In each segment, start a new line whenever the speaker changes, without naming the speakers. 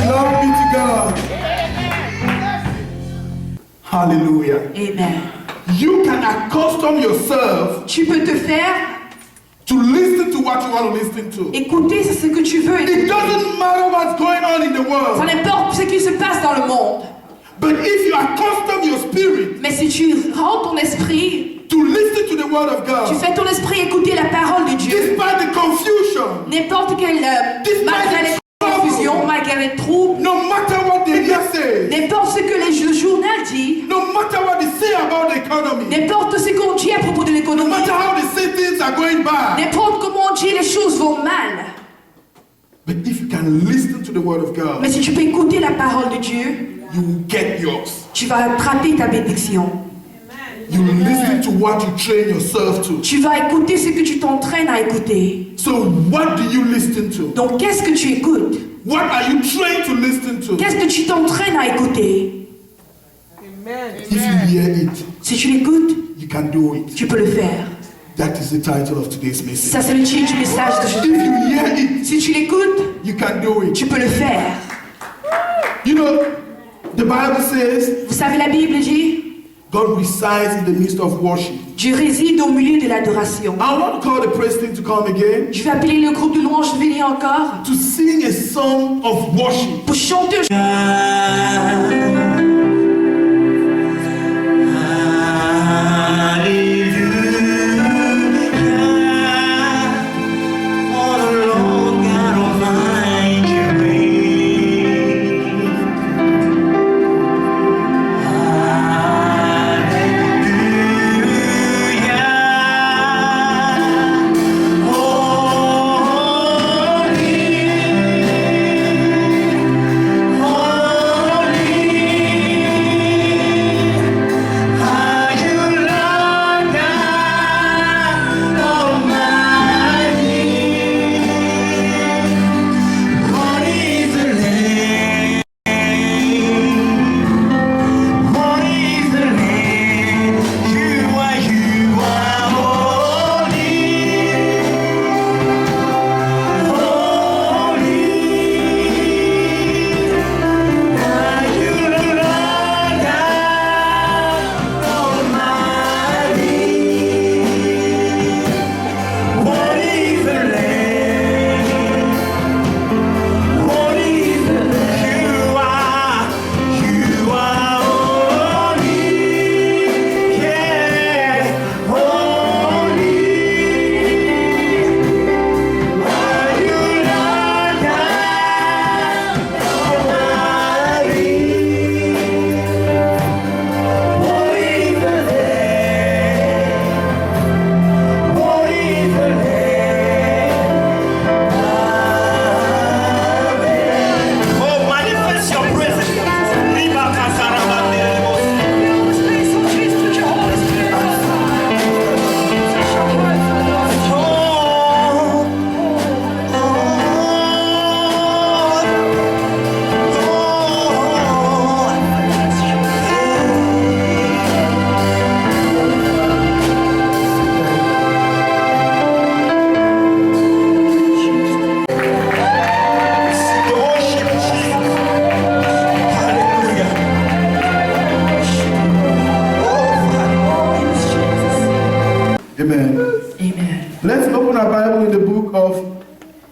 Glory be to God. Hallelujah.
Amen.
You can accustom yourself
Tu peux te faire
to listen to what you want to listen to.
écouter ce que tu veux.
It doesn't matter what's going on in the
Ça
world.
n'importe ce qui se passe dans le monde.
But if you accustom your spirit
Mais si tu rends ton esprit,
to listen to the word of
tu
God,
fais ton esprit écouter la parole de Dieu.
despite the confusion,
N'importe quelle, malgré les confusions, malgré les troubles,
no matter what the media says,
n'importe ce que le journal dit,
no matter what they say about the economy,
n'importe ce qu'on dit à propos de
no
l'économie,
matter how they say things are going bad,
n'importe comment on dit les choses vont mal.
but if you can listen to the word of God,
Mais si tu peux écouter la parole de Dieu,
you will get yours.
tu vas attraper ta bénédiction.
You will listen to what you train yourself to.
Tu vas écouter ce que tu t'entraînes à écouter.
So what do you listen to?
Donc qu'est-ce que tu écoutes?
What are you trained to listen to?
Qu'est-ce que tu t'entraînes à écouter?
If you hear it,
Si tu l'écoutes,
you can do it.
tu peux le faire.
That is the title of today's message.
Ça c'est le titre du message de
If
aujourd'hui.
you hear it,
Si tu l'écoutes,
you can do it.
tu peux le faire.
You know, the Bible says
Vous savez, la Bible dit,
God resides in the midst of worship.
Dieu réside au milieu de l'adoration.
I want to call the praise team to come again
Je vais appeler le groupe de louanges de venir encore
to sing a song of worship.
pour chanter.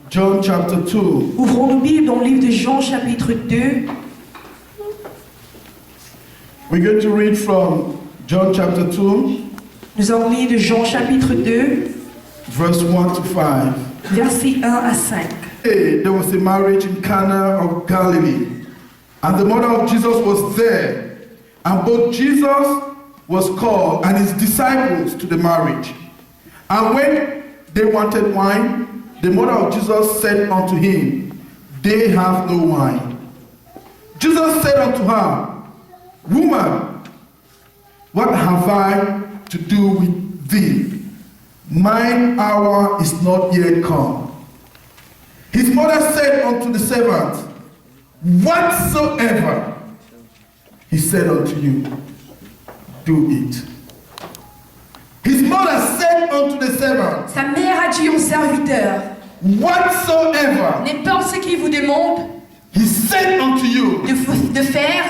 John chapter 2.
Ouvrons nos Bibles dans le livre de Jean chapitre 2.
We're going to read from John chapter 2,
Nous allons lire de Jean chapitre 2,
verse 1 to 5.
versets 1 à 5.
Hey, there was a marriage in Cana of Galilee, and the mother of Jesus was there, and both Jesus was called and his disciples to the marriage. And when they wanted wine, the mother of Jesus said unto him, They have no wine. Jesus said unto her, Woman, what have I to do with thee? Mine hour is not yet come. His mother said unto the servant, Whatsoever he said unto you, do it. His mother said unto the servant,
Sa mère a dit au serviteur,
whatsoever
n'importe ce qu'il vous demande
he said unto you,
de faire,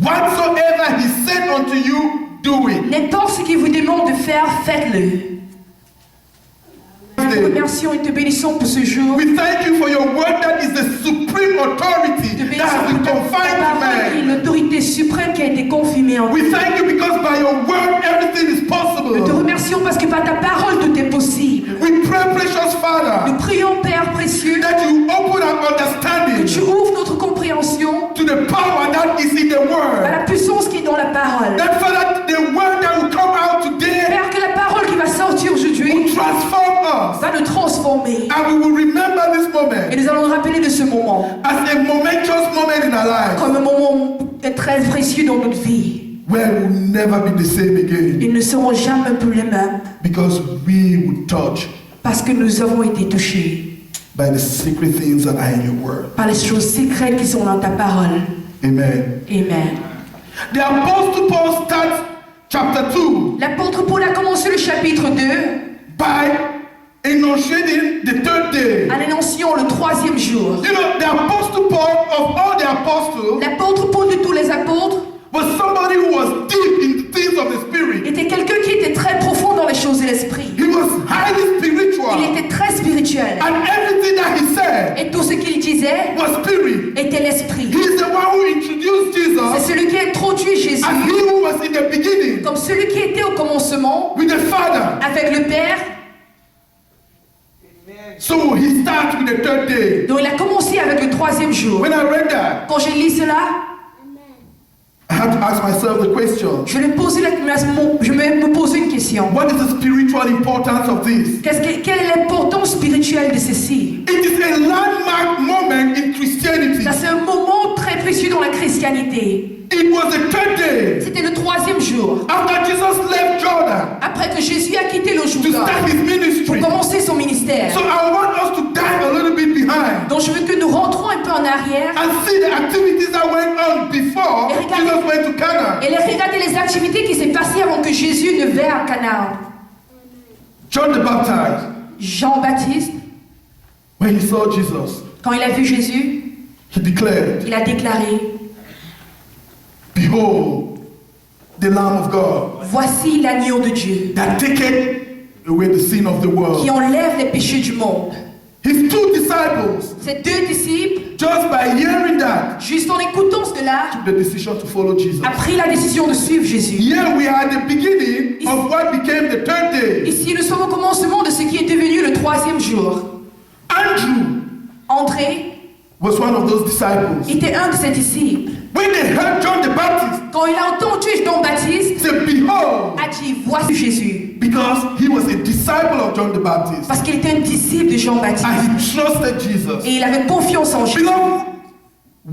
whatsoever he said unto you, do it.
n'importe ce qu'il vous demande de faire, faites-le. Nous te remercions et te bénissons pour ce jour.
We thank you for your word that is the supreme authority
Te
that has
bénissons
been
pour ta
confined to
parole et
man.
l'autorité suprême qui a été confirmée en
We
nous.
thank you because by your word everything is
Nous te
possible.
remercions parce que par ta parole tout est possible.
We pray, precious
Nous
Father,
prions, Père précieux,
that you open our
que
understanding
tu ouvres notre compréhension
to the power that is in the
à
word.
la puissance qui est dans la parole.
That Father, the word that will come out today
Père, que la parole qui va sortir aujourd'hui
will transform us.
va nous transformer.
And we will remember this
Et
moment
nous allons nous rappeler de ce moment
as a momentous moment in our lives
comme un moment très précieux dans notre vie.
where we will never be the same again
Ils ne seront jamais plus les mêmes
because we will touch
parce que nous avons été touchés
by the secret things that are in your word.
par les choses secrètes qui sont dans ta parole.
Amen.
Amen.
The Apostle Paul starts chapter 2
L'apôtre Paul a commencé le chapitre 2
by enunciating the third day.
en énonçant le troisième jour.
You know, the Apostle Paul, of all the apostles,
L'apôtre Paul de tous les apôtres
was somebody who was deep in the things of the Spirit.
était quelqu'un qui était très profond dans les choses de l'esprit.
He was highly spiritual.
Il était très spirituel.
And everything that he said
Et tout ce qu'il disait
was spirit.
était l'esprit.
He is the one who introduced
C'est
Jesus
celui qui a introduit Jésus
as he who was in the beginning
comme celui qui était au commencement
with the Father.
avec le Père.
So he starts with the third day.
Donc il a commencé avec le troisième jour.
When I read that,
Quand j'ai lu cela,
I had to ask myself the question,
je me posais une question.
what is the spiritual importance of this?
Quelle est l'importance spirituelle de ceci?
It is a landmark moment in Christianity.
Ça, c'est un moment très précieux dans la chrétienté.
It was the third day
C'était le troisième jour.
after Jesus left Jordan
Après que Jésus a quitté le
to
Jourdain
start his
pour
ministry.
commencer son ministère.
So I want us to dive a little bit behind
Donc je veux que nous rentrons un peu en arrière
and see the activities that went on before Jesus went to Cana.
et regarder les activités qui s'est passées avant que Jésus ne vienne à Canaan.
John the Baptist,
Jean-Baptiste,
when he saw Jesus,
quand il a vu Jésus,
he declared,
il a déclaré:
behold, the Lamb of God
voici l'agneau de Dieu
that taketh away the sin of the
qui
world.
enlève les péchés du monde.
His two disciples,
Ces deux disciples,
just by hearing that,
juste en écoutant cela,
took the decision to follow Jesus.
a pris la décision de suivre Jésus.
Here we are at the beginning of what became the third day.
Ici, nous sommes au commencement de ce qui est devenu le troisième jour.
Andrew
André
was one of those disciples.
était un de ses disciples.
When they heard John the Baptist
Quand il a entendu Jean-Baptiste,
say, behold,
a dit: voici Jésus.
because he was a disciple of John the Baptist
Parce qu'il était un disciple de Jean-Baptiste.
and he trusted Jesus.
Et il avait confiance en Jésus.
Beloved,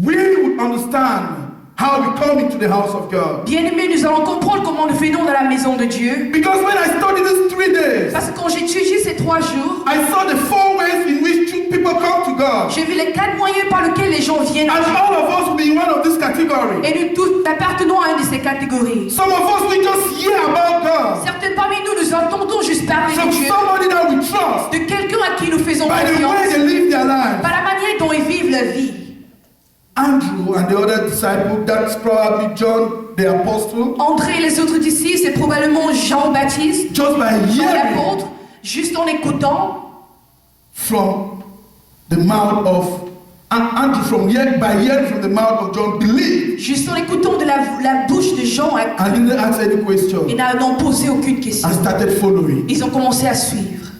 we would understand how we come into the house of God.
Bien-aimés, nous allons comprendre comment nous venons dans la maison de Dieu.
Because when I studied these 3 days,
Parce que quand j'ai étudié ces 3 jours,
I saw the 4 ways in which people come to God.
j'ai vu les 4 moyens par lesquels les gens viennent à
And
Dieu.
all of us will be in one of this category.
Et nous tous appartenons à une de ces catégories.
Some of us, we just hear about God
Certains parmi nous, nous entendons juste parler
from
de Dieu,
somebody that we trust
de quelqu'un à qui nous faisons
by the way
confiance,
they live their lives.
par la manière dont ils vivent leur vie.
Andrew and the other disciple, that's probably John the apostle,
André et les autres disciples, c'est probablement Jean-Baptiste,
just by
Jean
hearing
l'apôtre, juste en écoutant,
from the mouth of Andrew, by hearing from the mouth of John, believed
juste en écoutant de la bouche de Jean,
and didn't ask any question
et n'ont posé aucune question.
and started following.
Ils ont commencé à suivre.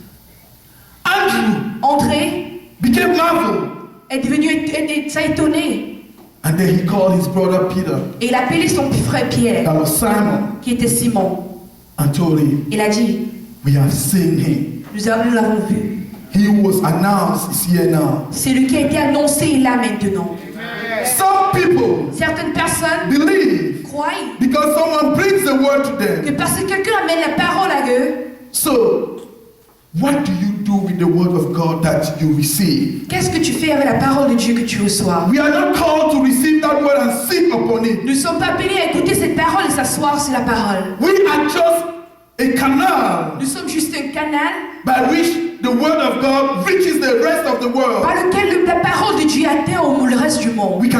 Andrew
André
became marveled,
est devenu ça étonné.
and then he called his brother Peter,
Et il a appelé son petit frère Pierre,
that was Simon,
qui était Simon.
and told him,
Il a dit:
we have seen him.
nous l'avons vu.
He who was announced is here now.
C'est lui qui a été annoncé là maintenant.
Some people
Certaines personnes
believe
croient
because someone brings the word to
que
them.
parce que quelqu'un amène la parole à eux,
So, what do you do with the word of God that you receive?
qu'est-ce que tu fais avec la parole de Dieu que tu reçois?
We are not called to receive that word and sit upon it.
Nous ne sommes pas appelés à écouter cette parole et s'asseoir sur la parole.
We are just a canal
Nous sommes juste un canal
by which the word of God reaches the rest of the world,
par lequel la parole de Dieu atteint le reste du monde.
we can